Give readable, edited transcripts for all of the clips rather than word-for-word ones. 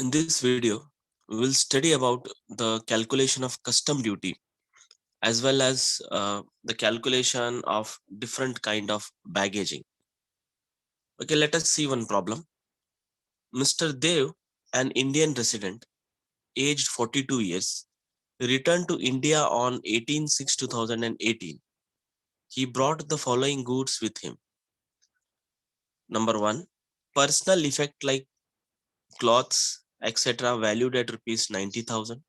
In this video, we will study about the calculation of custom duty as well as the calculation of different kind of baggaging. Okay, let us see one problem. Mr. Dev, an Indian resident, aged 42 years, returned to India on 18/6/2018. He brought the following goods with him. Number one, personal effect like clothes, etc., valued at rupees 90,000.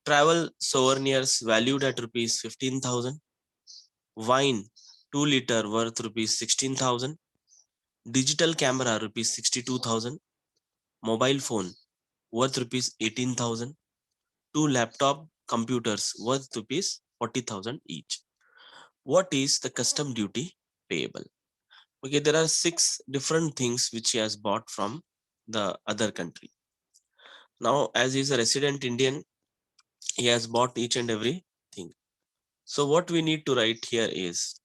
Travel souvenirs valued at rupees 15,000. Wine 2 liter worth rupees 16,000. Digital camera rupees 62,000. Mobile phone worth rupees 18,000. Two laptop computers worth rupees 40,000 each. What is the custom duty payable? Okay, there are six different things which he has bought from the other country. Now, as he is a resident Indian, he has bought each and every thing. So what we need to write here is,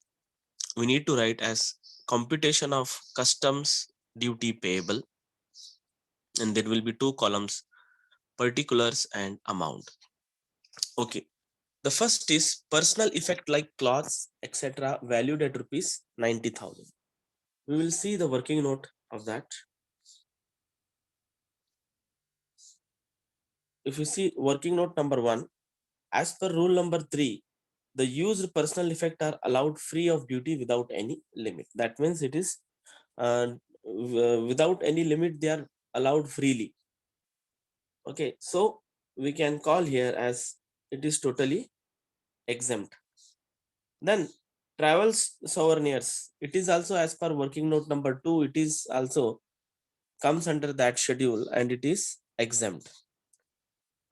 we need to write as computation of customs duty payable, and there will be two columns, particulars and amount. Okay, the first is personal effect like clothes, etc., valued at rupees 90,000. We will see the working note of that. If you see working note number 1, as per rule number 3, the used personal effect are allowed free of duty without any limit. That means it is without any limit, they are allowed freely. Okay, so we can call here as it is totally exempt. Then travels souvenirs, it is also as per working note number 2, it is also comes under that schedule and it is exempt.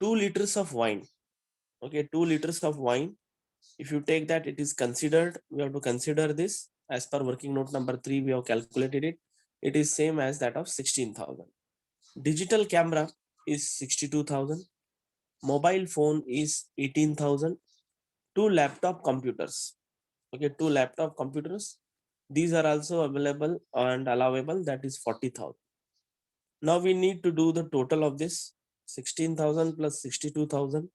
2 liters of wine. Okay, 2 liters of wine, if you take that, it is considered, we have to consider this as per working note number 3, we have calculated it. It is same as that of 16,000. Digital camera is 62,000. Mobile phone is 18,000. Two laptop computers. Okay, two laptop computers. These are also available and allowable, that is 40,000. Now we need to do the total of this 16,000 plus 62,000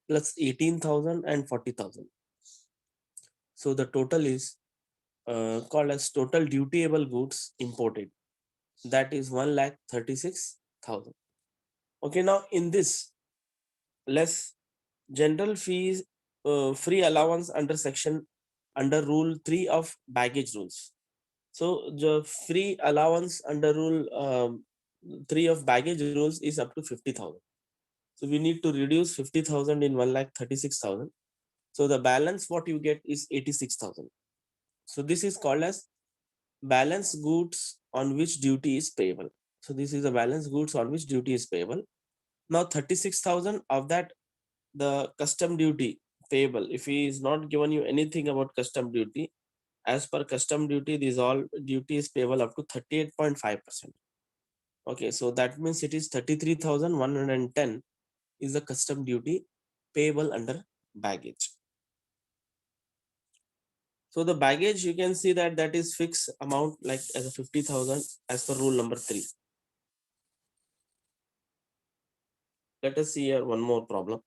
plus 18,000 and 40,000. So the total is called as total dutiable goods imported. That is 1,36,000. Okay, now in this, less general fees, free allowance under section under rule 3 of baggage rules. So the free allowance under rule 3 of baggage rules is up to 50,000. So we need to reduce 50,000 in 1,36,000. So the balance what you get is 86,000. So this is called as balance goods on which duty is payable. So this is the balance goods on which duty is payable. Now 36,000 of that, the custom duty payable, if he is not given you anything about custom duty, as per custom duty, these all duty is payable up to 38.5%. Okay, so that means it is 33,110 is the custom duty payable under baggage. So the baggage, you can see that that is fixed amount like as a 50,000 as per rule number 3. Let us see here one more problem.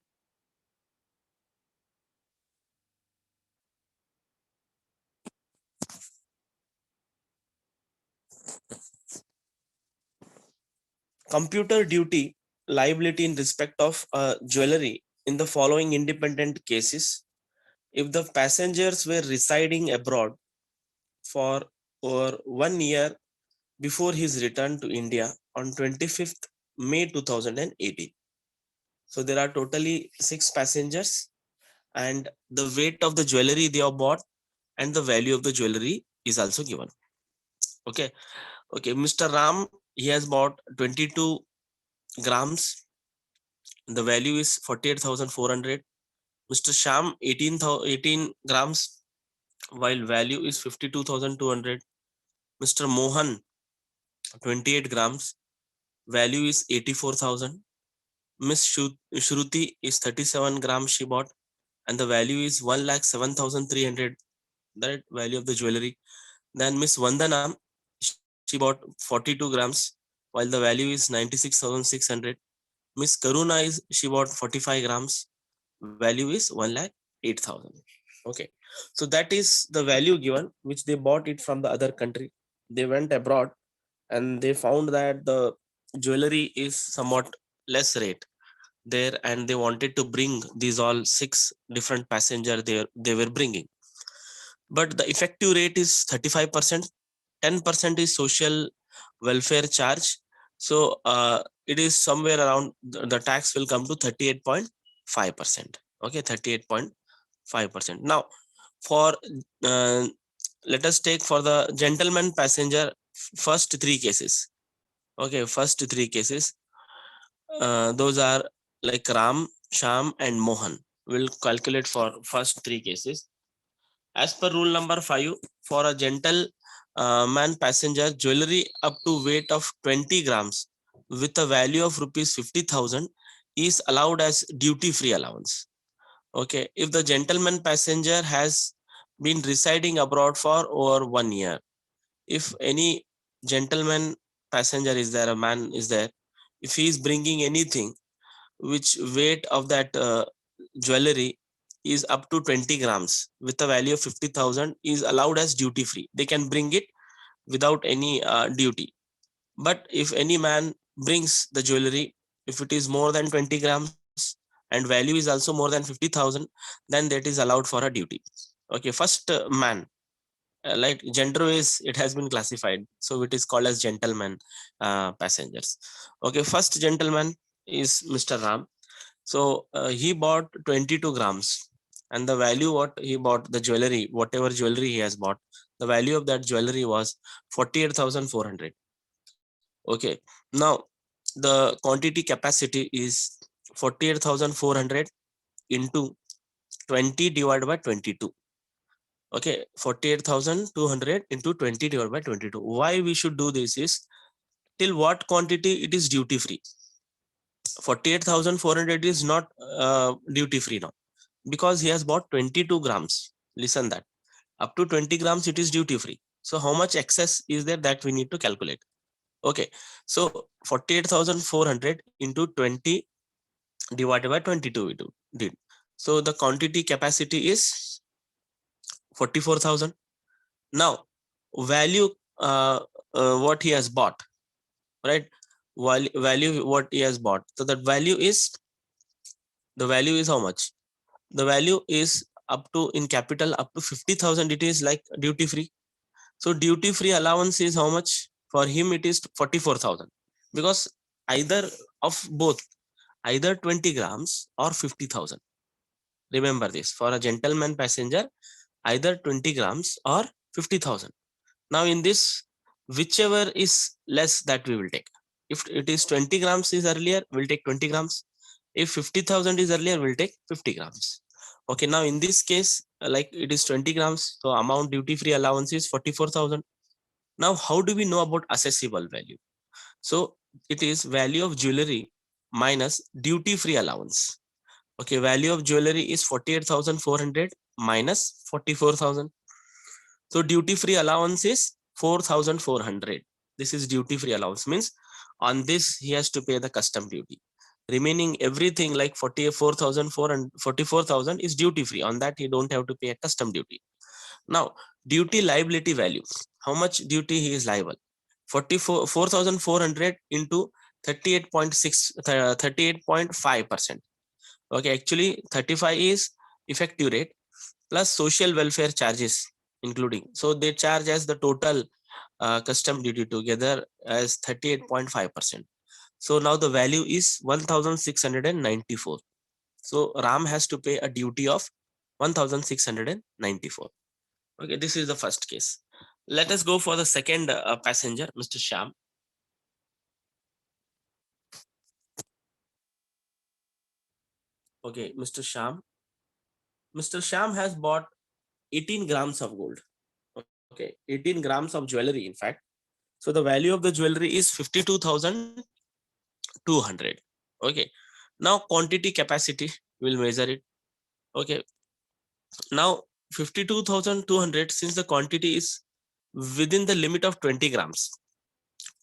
Computer duty liability in respect of jewelry in the following independent cases. If the passengers were residing abroad for over 1 year before his return to India on 25th May 2018. So there are totally 6 passengers, and the weight of the jewelry they have bought and the value of the jewelry is also given. Okay, Mr. Ram, he has bought 22 grams. The value is 48,400. Mr. Sham 18 grams, while value is 52,200. Mr. Mohan 28 grams, value is 84,000. Miss Shruti is 37 grams she bought, and the value is 1,07,300. That value of the jewelry. Then Miss Vandana, she bought 42 grams, while the value is 96,600. Miss Karuna she bought 45 grams, value is 1,08,000. Okay, so that is the value given which they bought it from the other country. They went abroad and they found that the jewelry is somewhat less rate there, and they wanted to bring these all 6 different passenger they were bringing, but the effective rate is 35%. 10% is social welfare charge. So it is somewhere around the tax will come to 38.5%. Okay, 38.5%. Now for let us take for the gentleman passenger first 3 cases. Okay, first 3 cases, those are like Ram, Sham and Mohan. We'll calculate for first 3 cases. As per rule number 5, for a gentle man passenger, jewelry up to weight of 20 grams with a value of rupees 50,000 is allowed as duty free allowance. Okay, if the gentleman passenger has been residing abroad for over 1 year, if any gentleman passenger is there, a man is there, if he is bringing anything which weight of that jewelry is up to 20 grams with a value of 50,000 is allowed as duty free. They can bring it without any duty. But if any man brings the jewelry, if it is more than 20 grams and value is also more than 50,000, then that is allowed for a duty. Okay, first man, like gender wise it has been classified, so it is called as gentleman passengers. Okay, first gentleman is Mr. Ram. So he bought 22 grams, and the value what he bought, the jewelry, whatever jewelry he has bought, the value of that jewelry was 48,400. Okay, now the quantity capacity is 48,400 into 20 divided by 22. Okay, 48,200 into 20 divided by 22. Why we should do this is, till what quantity it is duty free. 48,400 is not duty free now, because he has bought 22 grams. Listen that. Up to 20 grams it is duty free. So how much excess is there, that we need to calculate. Okay, so 48,400 into 20 divided by 22 we did. So the quantity capacity is 44,000. Now value what he has bought, right? Value what he has bought. So that value is, the value is how much? The value is up to, in capital, up to 50,000 it is like duty free. So duty free allowance is how much? For him it is 44,000, because either of both, either 20 grams or 50,000. Remember this, for a gentleman passenger, either 20 grams or 50,000. Now in this, whichever is less, that we will take. If it is 20 grams is earlier, we'll take 20 grams. If 50,000 is earlier, we'll take 50 grams. Okay, now in this case, like it is 20 grams, so amount duty free allowance is 44,000. Now how do we know about assessable value? So it is value of jewelry minus duty free allowance. Okay, value of jewelry is 48,400 minus 44,000. So duty free allowance is 4,400. This is duty free allowance, means on this he has to pay the custom duty. Remaining everything like 44,000 is duty free. On that he don't have to pay a custom duty. Now duty liability value, how much duty he is liable? 4,400 into 38.5%. Okay, actually 35 is effective rate plus social welfare charges including. So they charge as the total custom duty together as 38.5%. So now the value is 1,694. So Ram has to pay a duty of 1,694. Okay, this is the first case. Let us go for the second passenger, Mr. Sham. Okay, Mr. Sham. Mr. Sham has bought 18 grams of gold. Okay, 18 grams of jewelry, in fact. So the value of the jewelry is 52,200. Okay, now quantity capacity, we'll measure it. Okay, now 52,200, since the quantity is within the limit of 20 grams,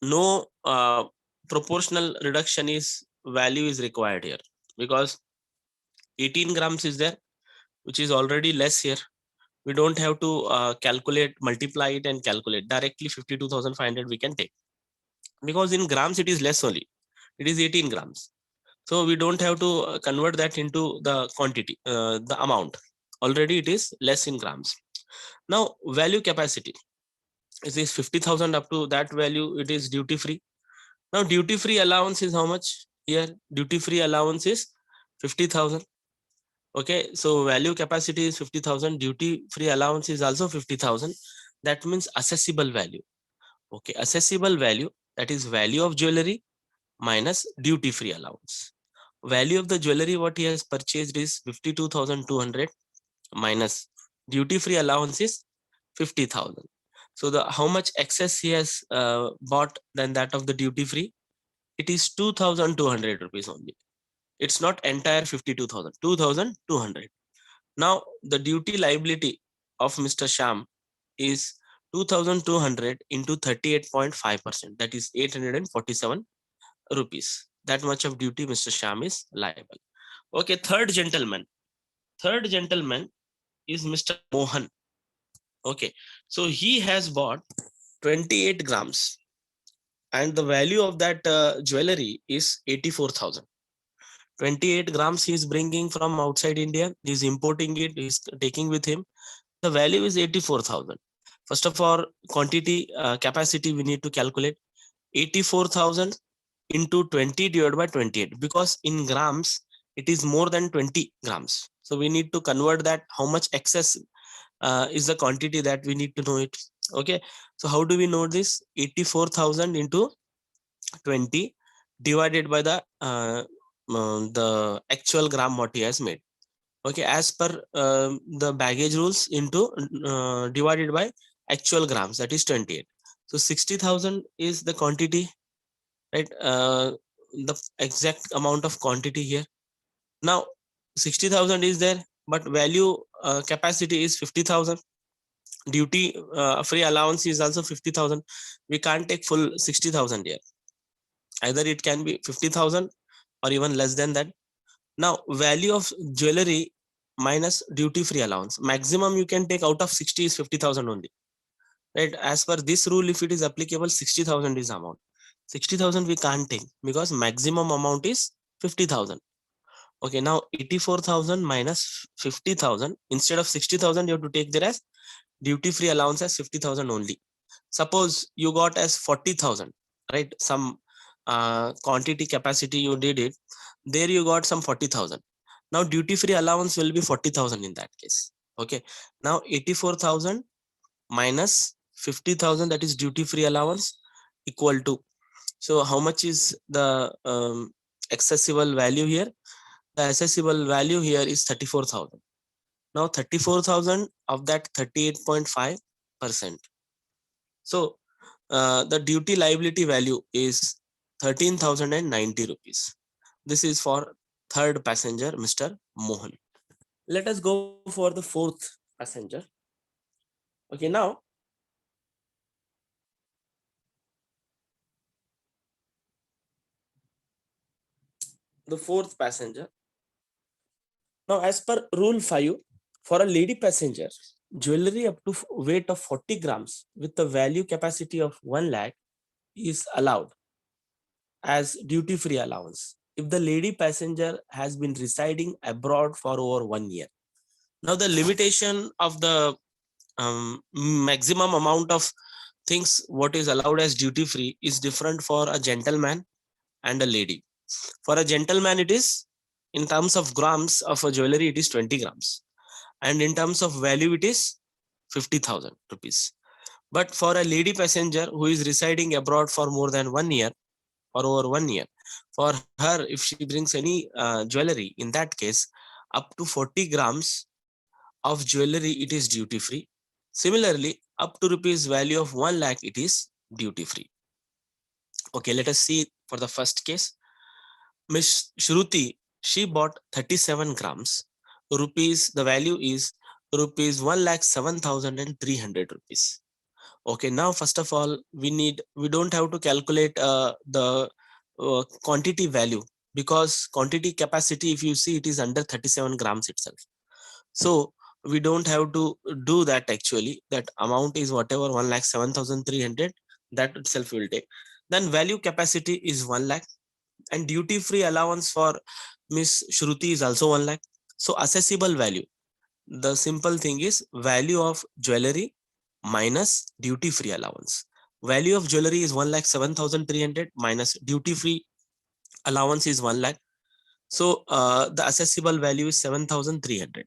no proportional reduction is value is required here, because 18 grams is there, which is already less here. We don't have to calculate, multiply it and calculate directly. 52,500 we can take, because in grams it is less only, it is 18 grams. So we don't have to convert that into the quantity, the amount. Already it is less in grams. Now value capacity, it is 50,000, up to that value it is duty free. Now duty free allowance is how much here? Duty free allowance is 50,000. Okay, so value capacity is 50,000, duty free allowance is also 50,000. That means accessible value. Okay, accessible value, that is value of jewelry minus duty free allowance. Value of the jewelry what he has purchased is 52,200 minus duty free allowance is 50,000. So the how much excess he has bought than that of the duty free? It is 2,200 rupees only. It's not entire 52,000, 2,200. Now the duty liability of Mr. Sham is 2,200 into 38.5%, that is 847 rupees. That much of duty Mr. Sham is liable. Okay, third gentleman is Mr. Mohan. Okay, so he has bought 28 grams and the value of that jewelry is 84,000. 28 grams he is bringing from outside India, he is importing it, he is taking with him. The value is 84,000. First of all, quantity capacity we need to calculate. 84,000 into 20 divided by 28, because in grams it is more than 20 grams. So we need to convert that, how much excess is the quantity that we need to know it. Okay, so how do we know this? 84,000 into 20 divided by the actual gram what he has made. Okay, as per the baggage rules, into divided by actual grams, that is 28. So 60,000 is the quantity, right? The exact amount of quantity here. Now 60,000 is there, but value capacity is 50,000. Duty free allowance is also 50,000. We can't take full 60,000 here. Either it can be 50,000 or even less than that. Now value of jewelry minus duty free allowance, maximum you can take out of 60 is 50,000 only, right? As per this rule, if it is applicable, 60,000 is amount. 60,000 we can't take because maximum amount is 50,000. Okay, now 84,000 minus 50,000, instead of 60,000 you have to take there as duty free allowance as 50,000 only. Suppose you got as 40,000, right? Some quantity capacity you did it, there you got some 40,000. Now duty free allowance will be 40,000 in that case. Okay, now 84,000 minus 50,000, that is duty free allowance, equal to, so how much is the accessible value here? The accessible value here is 34,000. Now 34,000 of that 38.5%. So the duty liability value is 13,090 rupees. This is for third passenger, Mr. Mohan. Let us go for the fourth passenger. Okay, now the fourth passenger. Now, as per rule 5, for a lady passenger, jewelry up to weight of 40 grams with a value capacity of 1 lakh is allowed as duty free allowance if the lady passenger has been residing abroad for over 1 year. Now, the limitation of the maximum amount of things what is allowed as duty free is different for a gentleman and a lady. For a gentleman, it is in terms of grams of a jewelry, it is 20 grams, and in terms of value, it is 50,000 rupees. But for a lady passenger who is residing abroad for more than 1 year or over 1 year, for her, if she brings any jewelry, in that case, up to 40 grams of jewelry, it is duty free. Similarly, up to rupees value of 1 lakh, it is duty free. Okay, let us see for the first case. Miss Shruti, she bought 37 grams. Rupees, the value is rupees 1,07,300 rupees. Okay, now first of all, we don't have to calculate the quantity value, because quantity capacity, if you see, it is under 37 grams itself. So we don't have to do that. Actually, that amount is whatever 1,07,300, that itself will take. Then value capacity is 1 lakh, and duty free allowance for Miss Shruti is also 1 lakh. So assessable value, the simple thing is value of jewelry minus duty free allowance. Value of jewelry is 1,07,300 minus duty free allowance is 1 lakh. So the assessable value is 7,300.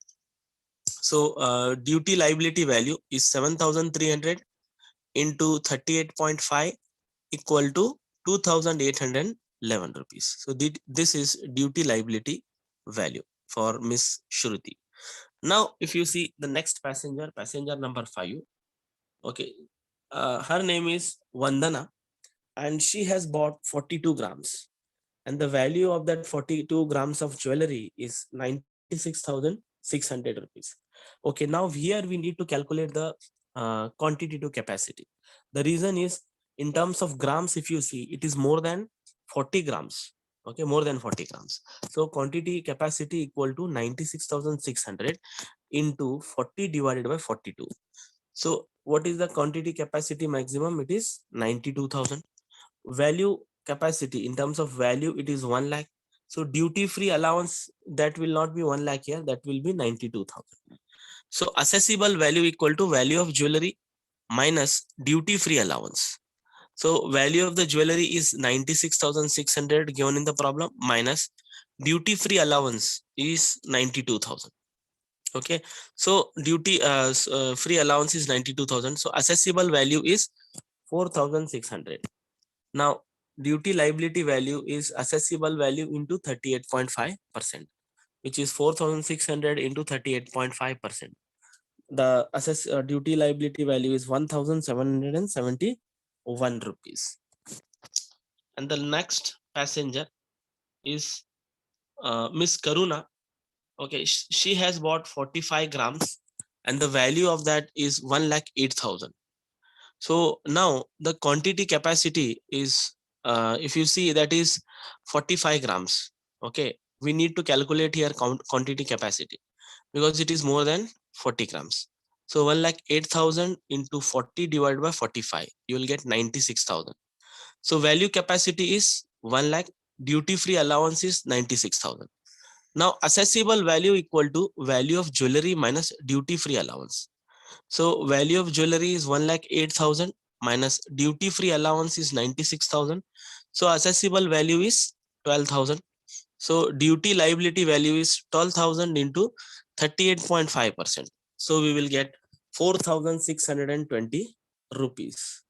So duty liability value is 7,300 into 38.5 equal to 2,811 rupees. So this is duty liability value for Miss Shruti. Now, if you see the next passenger, passenger number 5, okay, her name is Vandana, and she has bought 42 grams, and the value of that 42 grams of jewelry is 96,600 rupees. Okay, now here we need to calculate the quantity to capacity. The reason is, in terms of grams, if you see, it is more than 40 grams. Okay, more than 40 grams. So quantity capacity equal to 96,600 into 40 divided by 42. So what is the quantity capacity maximum? It is 92,000. Value capacity, in terms of value, it is 1 lakh. So duty free allowance, that will not be 1 lakh here, that will be 92,000. So assessable value equal to value of jewelry minus duty free allowance. So value of the jewelry is 96,600 given in the problem, minus duty free allowance is 92,000. Okay, so duty free allowance is 92,000. So assessable value is 4,600. Now duty liability value is assessable value into 38.5%, which is 4,600 into 38.5%. The duty liability value is 1,771 rupees. And the next passenger is Miss Karuna. Okay, she has bought 45 grams, and the value of that is 1,08,000. So now the quantity capacity is, if you see, that is 45 grams. Okay, we need to calculate here quantity capacity, because it is more than 40 grams. So 1,08,000 into 40 divided by 45, you will get 96,000. So value capacity is 1 lakh, duty free allowance is 96,000. Now assessable value equal to value of jewelry minus duty free allowance. So value of jewelry is 1,08,000 minus duty free allowance is 96,000. So assessable value is 12,000. So duty liability value is 12,000 into 38.5%. So we will get 4,620 rupees.